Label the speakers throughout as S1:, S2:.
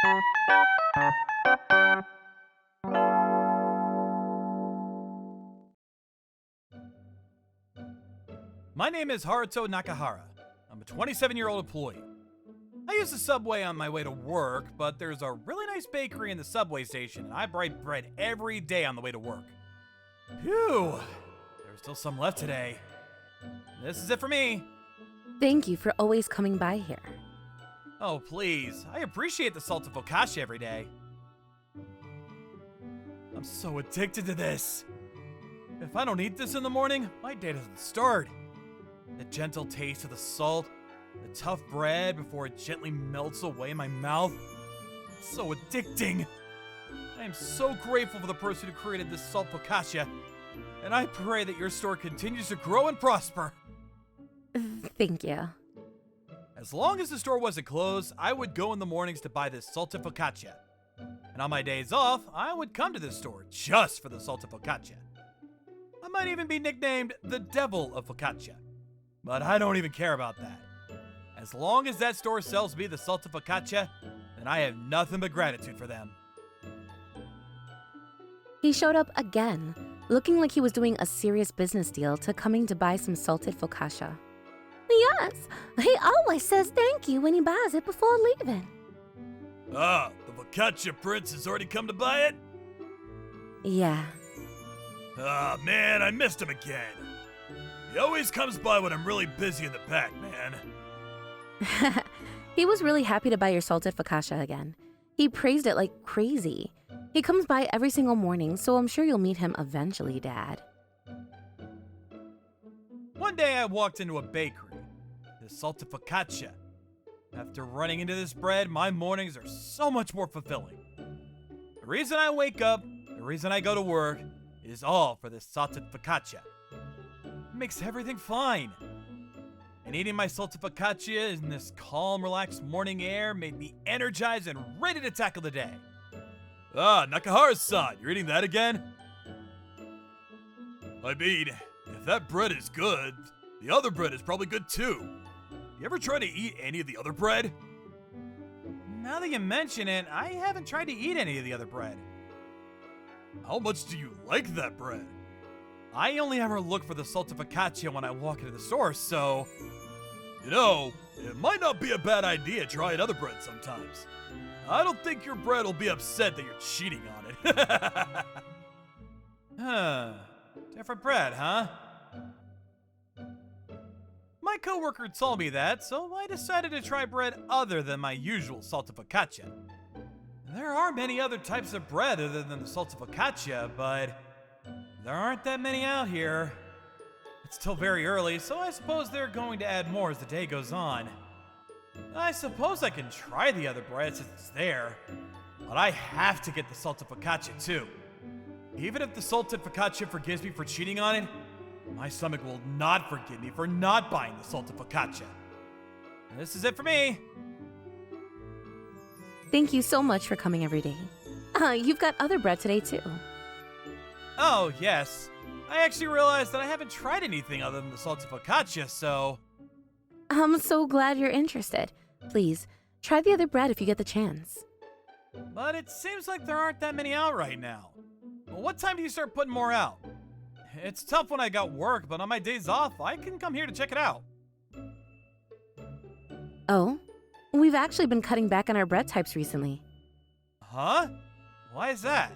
S1: My name is Haruto Nakahara. I'm a 27-year-old employee. I use the subway on my way to work, but there's a really nice bakery in the subway station, and I break bread every day on the way to work. Phew! There's still some left today. This is it for me.
S2: Thank you for always coming by here.
S1: Oh, please. I appreciate the salted focaccia every day. I'm so addicted to this. If I don't eat this in the morning, my day doesn't start. The gentle taste of the salt, the tough bread before it gently melts away in my mouth. It's so addicting. I am so grateful for the person who created this salt focaccia, and I pray that your store continues to grow and prosper.
S2: Thank you.
S1: As long as the store wasn't closed, I would go in the mornings to buy this salted focaccia. And on my days off, I would come to this store just for the salted focaccia. I might even be nicknamed the Devil of Focaccia. But I don't even care about that. As long as that store sells me the salted focaccia, then I have nothing but gratitude for them.
S2: He showed up again, looking like he was doing a serious business deal to coming to buy some salted focaccia. Yes, he always says thank you when he buys it before leaving.
S1: Ah, the focaccia prince has already come to buy it?
S2: Yeah.
S1: Ah, man, I missed him again. He always comes by when I'm really busy in the back, man.
S2: He was really happy to buy your salted focaccia again. He praised it like crazy. He comes by every single morning, so I'm sure you'll meet him eventually, Dad.
S1: One day I walked into a bakery. The salted focaccia. After running into this bread, my mornings are so much more fulfilling. The reason I wake up, the reason I go to work, is all for this salted focaccia. It makes everything fine. And eating my salted focaccia in this calm, relaxed morning air made me energized and ready to tackle the day. Ah, Nakahara-san, you're eating that again? I mean, if that bread is good, the other bread is probably good too. You ever try to eat any of the other bread? Now that you mention it, I haven't tried to eat any of the other bread. How much do you like that bread? I only ever look for the salted focaccia when I walk into the store, so... You know, it might not be a bad idea trying other bread sometimes. I don't think your bread will be upset that you're cheating on it. Huh. Different bread, huh? My coworker told me that, so I decided to try bread other than my usual salted focaccia. There are many other types of bread other than the salted focaccia, but there aren't that many out here. It's still very early, so I suppose they're going to add more as the day goes on. I suppose I can try the other bread since it's there, but I have to get the salted focaccia too. Even if the salted focaccia forgives me for cheating on it, my stomach will not forgive me for not buying the salted focaccia. This is it for me.
S2: Thank you so much for coming every day. You've got other bread today too.
S1: Oh, yes. I actually realized that I haven't tried anything other than the salted focaccia, so...
S2: I'm so glad you're interested. Please, try the other bread if you get the chance.
S1: But it seems like there aren't that many out right now. Well, what time do you start putting more out? It's tough when I got work, but on my days off, I can come here to check it out.
S2: Oh? We've actually been cutting back on our bread types recently.
S1: Huh? Why is that?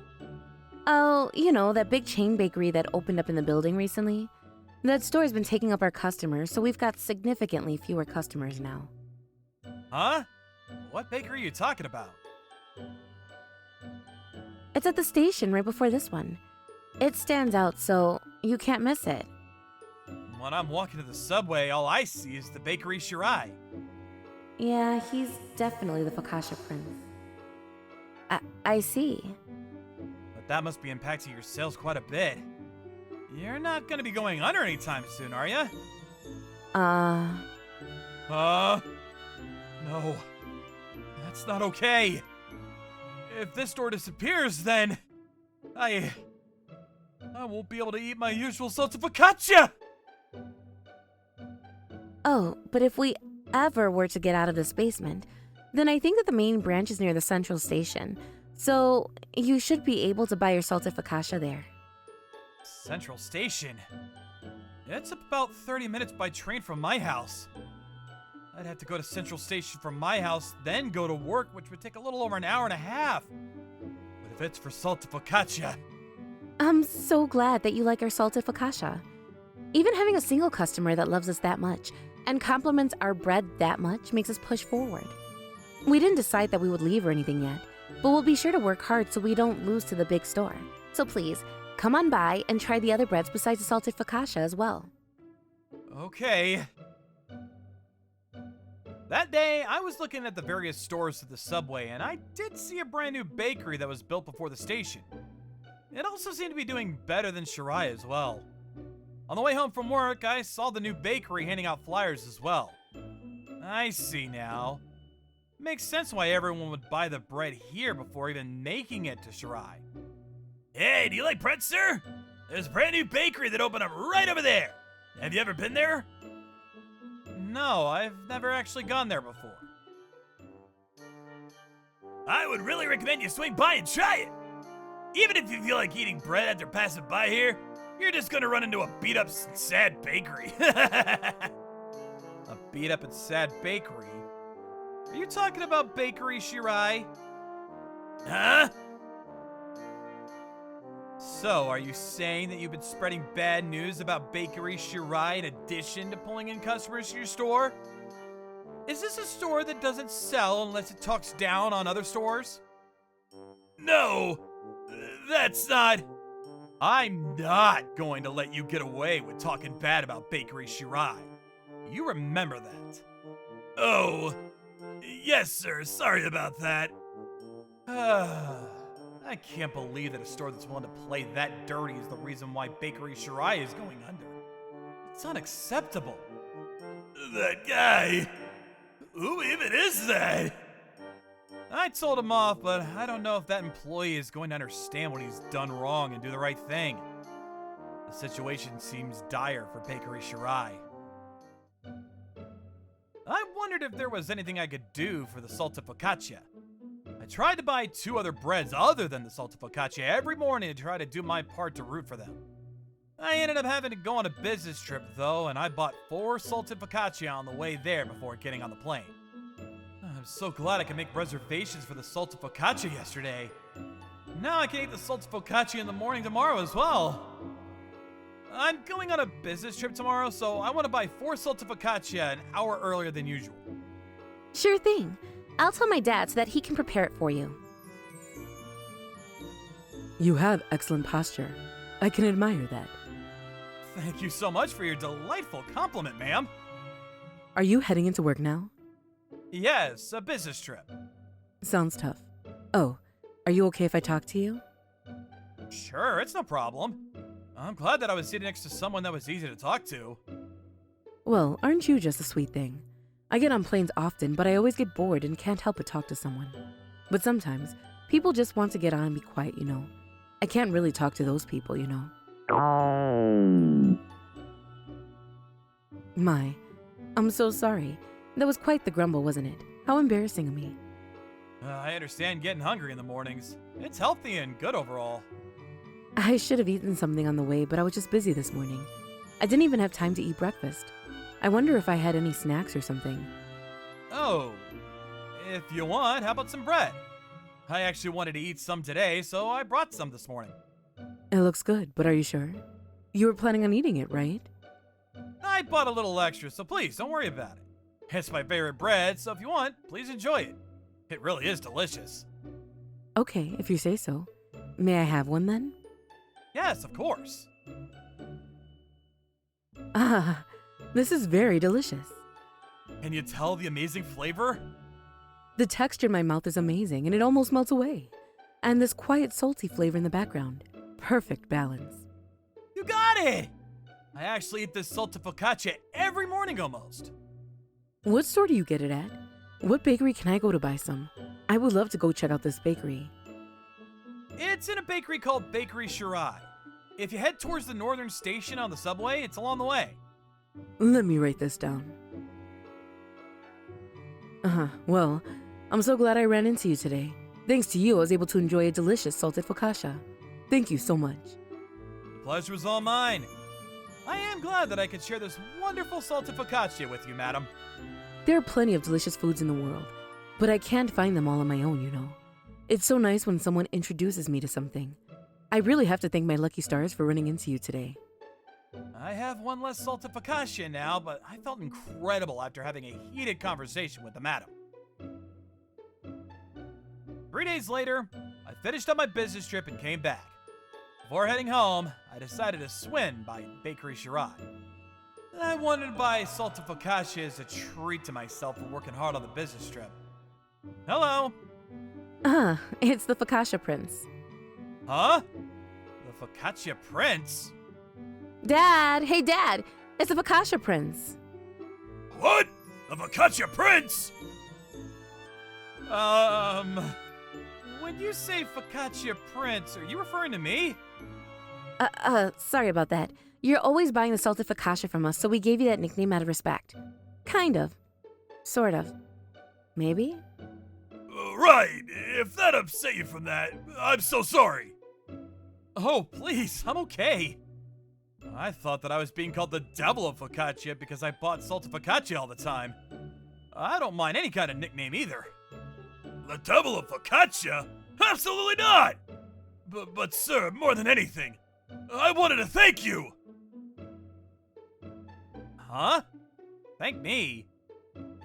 S2: Oh, you know, that big chain bakery that opened up in the building recently? That store's been taking up our customers, so we've got significantly fewer customers now.
S1: Huh? What bakery are you talking about?
S2: It's at the station right before this one. It stands out, so you can't miss it.
S1: When I'm walking to the subway, all I see is the bakery Shirai.
S2: Yeah, he's definitely the focaccia prince. I see.
S1: But that must be impacting your sales quite a bit. You're not gonna be going under anytime soon, are ya? No. That's not okay. If this store disappears, then... I won't be able to eat my usual salted focaccia!
S2: Oh, but if we ever were to get out of this basement, Then I think that the main branch is near the central station, so you should be able to buy your salted focaccia there.
S1: Central Station? It's about 30 minutes by train from my house. I'd have to go to Central Station from my house, then go to work, which would take a little over an hour and a half. But if it's for salted focaccia...
S2: I'm so glad that you like our salted focaccia. Even having a single customer that loves us that much and compliments our bread that much makes us push forward. We didn't decide that we would leave or anything yet, but we'll be sure to work hard so we don't lose to the big store. So please, come on by and try the other breads besides the salted focaccia as well.
S1: Okay. That day, I was looking at the various stores at the subway, and I did see a brand new bakery that was built before the station. It also seemed to be doing better than Shirai as well. On the way home from work, I saw the new bakery handing out flyers as well. I see now. Makes sense why everyone would buy the bread here before even making it to Shirai. Hey, do you like bread, sir? There's a brand new bakery that opened up right over there. Have you ever been there? No, I've never actually gone there before. I would really recommend you swing by and try it. Even if you feel like eating bread after passing by here, you're just gonna run into a beat-up, sad bakery. A beat-up and sad bakery? Are you talking about Bakery Shirai? Huh? So, are you saying that you've been spreading bad news about Bakery Shirai in addition to pulling in customers to your store? Is this a store that doesn't sell unless it talks down on other stores? No, that's not... I'm not going to let you get away with talking bad about Bakery Shirai. You remember that. Oh, yes, sir. Sorry about that. I can't believe that a store that's willing to play that dirty is the reason why Bakery Shirai is going under. It's unacceptable. That guy? Who even is that? I told him off, but I don't know if that employee is going to understand what he's done wrong and do the right thing. The situation seems dire for Bakery Shirai. I wondered if there was anything I could do for the salted focaccia. I tried to buy 2 other breads other than the salted focaccia every morning to try to do my part to root for them. I ended up having to go on a business trip though, and I bought 4 salted focaccia on the way there before getting on the plane. I'm so glad I could make reservations for the salted focaccia yesterday. Now I can eat the salted focaccia in the morning tomorrow as well. I'm going on a business trip tomorrow, so I want to buy 4 salted focaccia an hour earlier than usual.
S2: Sure thing. I'll tell my dad so that he can prepare it for you.
S3: You have excellent posture. I can admire that.
S1: Thank you so much for your delightful compliment, ma'am.
S3: Are you heading into work now?
S1: Yes, a business trip.
S3: Sounds tough. Oh, are you okay if I talk to you?
S1: Sure, it's no problem. I'm glad that I was sitting next to someone that was easy to talk to.
S3: Well, aren't you just a sweet thing? I get on planes often, but I always get bored and can't help but talk to someone. But sometimes, people just want to get on and be quiet, you know. I can't really talk to those people, you know. My, I'm so sorry. That was quite the grumble, wasn't it? How embarrassing of me.
S1: I understand getting hungry in the mornings. It's healthy and good overall.
S3: I should have eaten something on the way, but I was just busy this morning. I didn't even have time to eat breakfast. I wonder if I had any snacks or something.
S1: Oh, if you want, how about some bread? I actually wanted to eat some today, so I brought some this morning.
S3: It looks good, but are you sure? You were planning on eating it, right?
S1: I bought a little extra, so please don't worry about it. It's my favorite bread, so if you want, please enjoy it. It really is delicious.
S3: Okay, if you say so. May I have one then?
S1: Yes, of course.
S3: Ah, this is very delicious.
S1: Can you tell the amazing flavor?
S3: The texture in my mouth is amazing and it almost melts away. And this quiet salty flavor in the background. Perfect balance.
S1: You got it! I actually eat this salted focaccia every morning almost.
S3: What store do you get it at? What bakery can I go to buy some? I would love to go check out this bakery.
S1: It's in a bakery called Bakery Shirai. If you head towards the northern station on the subway, it's along the way.
S3: Let me write this down. Well, I'm so glad I ran into you today. Thanks to you, I was able to enjoy a delicious salted focaccia. Thank you so much.
S1: The pleasure was all mine. I am glad that I could share this wonderful salted focaccia with you, madam.
S3: There are plenty of delicious foods in the world, but I can't find them all on my own, you know. It's so nice when someone introduces me to something. I really have to thank my lucky stars for running into you today.
S1: I have one less salted focaccia now, but I felt incredible after having a heated conversation with the madam. 3 days later, I finished up my business trip and came back. Before heading home, I decided to swing by Bakery Shirai. I wanted to buy salted focaccia as a treat to myself for working hard on the business trip. Hello.
S3: It's the Focaccia Prince.
S1: Huh? The Focaccia Prince?
S3: Dad! Hey, Dad! It's the Focaccia Prince.
S1: What? The Focaccia Prince? When you say Focaccia Prince, are you referring to me?
S3: Sorry about that. You're always buying the salted focaccia from us, so we gave you that nickname out of respect. Kind of. Sort of. Maybe?
S1: Right. If that upset you from that, I'm so sorry. Oh, please, I'm okay. I thought that I was being called the devil of focaccia because I bought salted focaccia all the time. I don't mind any kind of nickname either. The devil of focaccia? Absolutely not! But sir, more than anything, I wanted to thank you! Huh? Thank me?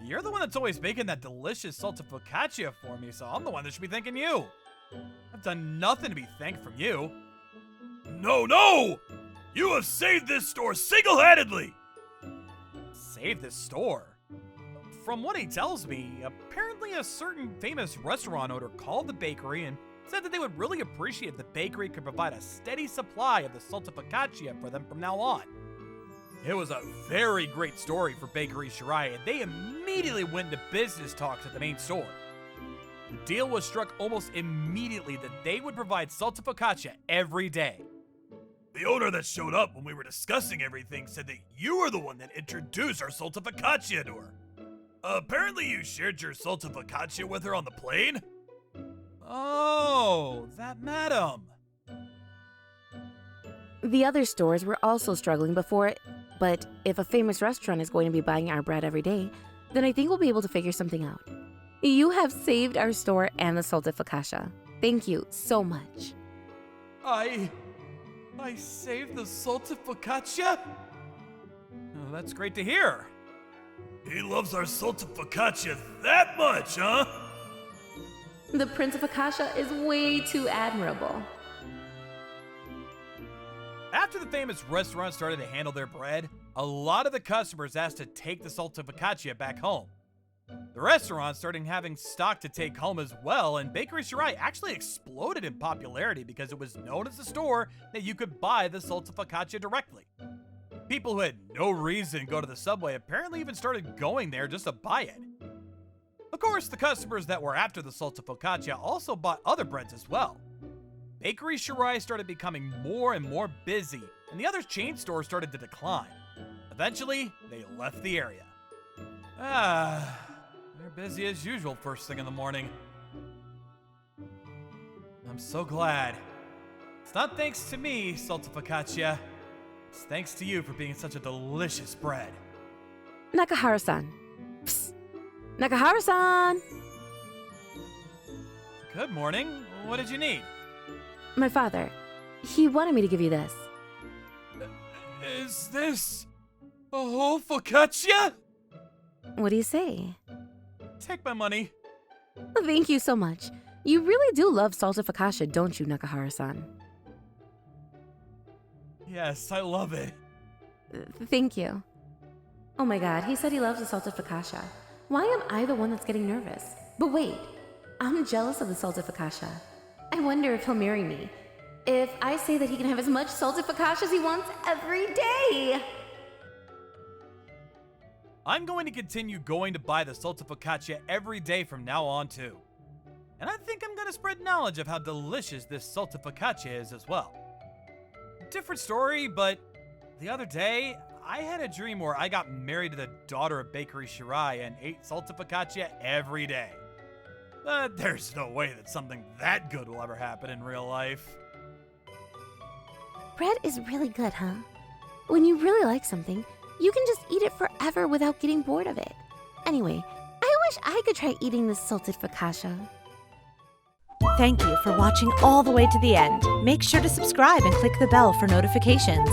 S1: You're the one that's always making that delicious salted focaccia for me, so I'm the one that should be thanking you. I've done nothing to be thanked from you. No! You have saved this store single-handedly! Saved this store? From what he tells me, apparently a certain famous restaurant owner called the bakery and said that they would really appreciate if the bakery could provide a steady supply of the salted focaccia for them from now on. It was a very great story for Bakery Shirai, and they immediately went into business talks at the main store. The deal was struck almost immediately that they would provide salted focaccia every day. The owner that showed up when we were discussing everything said that you were the one that introduced our salted focaccia to her. Apparently you shared your salted focaccia with her on the plane? Oh, that madam.
S2: The other stores were also struggling before, but if a famous restaurant is going to be buying our bread every day, then I think we'll be able to figure something out. You have saved our store and the salted focaccia. Thank you so much.
S1: I saved the salted focaccia? Oh, that's great to hear. He loves our salted focaccia that much, huh?
S2: The Prince of Focaccia is way too admirable.
S1: After the famous restaurant started to handle their bread, a lot of the customers asked to take the salted focaccia back home. The restaurant started having stock to take home as well, and Bakery Shirai actually exploded in popularity because it was known as a store that you could buy the salted focaccia directly. People who had no reason to go to the subway apparently even started going there just to buy it. Of course, the customers that were after the salted focaccia also bought other breads as well. Bakery Shirai started becoming more and more busy, and the other chain stores started to decline. Eventually, they left the area. They're busy as usual first thing in the morning. I'm so glad. It's not thanks to me, salted focaccia. It's thanks to you for being such a delicious bread.
S2: Nakahara-san. Psst. Nakahara-san!
S1: Good morning. What did you need?
S2: My father. He wanted me to give you this.
S1: Is this a whole focaccia?
S2: What do you say?
S1: Take my money.
S2: Thank you so much. You really do love salted focaccia, don't you, Nakahara-san?
S1: Yes, I love it.
S2: Thank you. Oh my god, he said he loves the salted focaccia. Why am I the one that's getting nervous? But wait, I'm jealous of the salted focaccia. I wonder if he'll marry me. If I say that he can have as much salted focaccia as he wants every day.
S1: I'm going to continue going to buy the salted focaccia every day from now on too. And I think I'm going to spread knowledge of how delicious this salted focaccia is as well. Different story, but the other day, I had a dream where I got married to the daughter of Bakery Shirai and ate salted focaccia every day. But there's no way that something that good will ever happen in real life.
S2: Bread is really good, huh? When you really like something, you can just eat it forever without getting bored of it. Anyway, I wish I could try eating this salted focaccia.
S4: Thank you for watching all the way to the end. Make sure to subscribe and click the bell for notifications.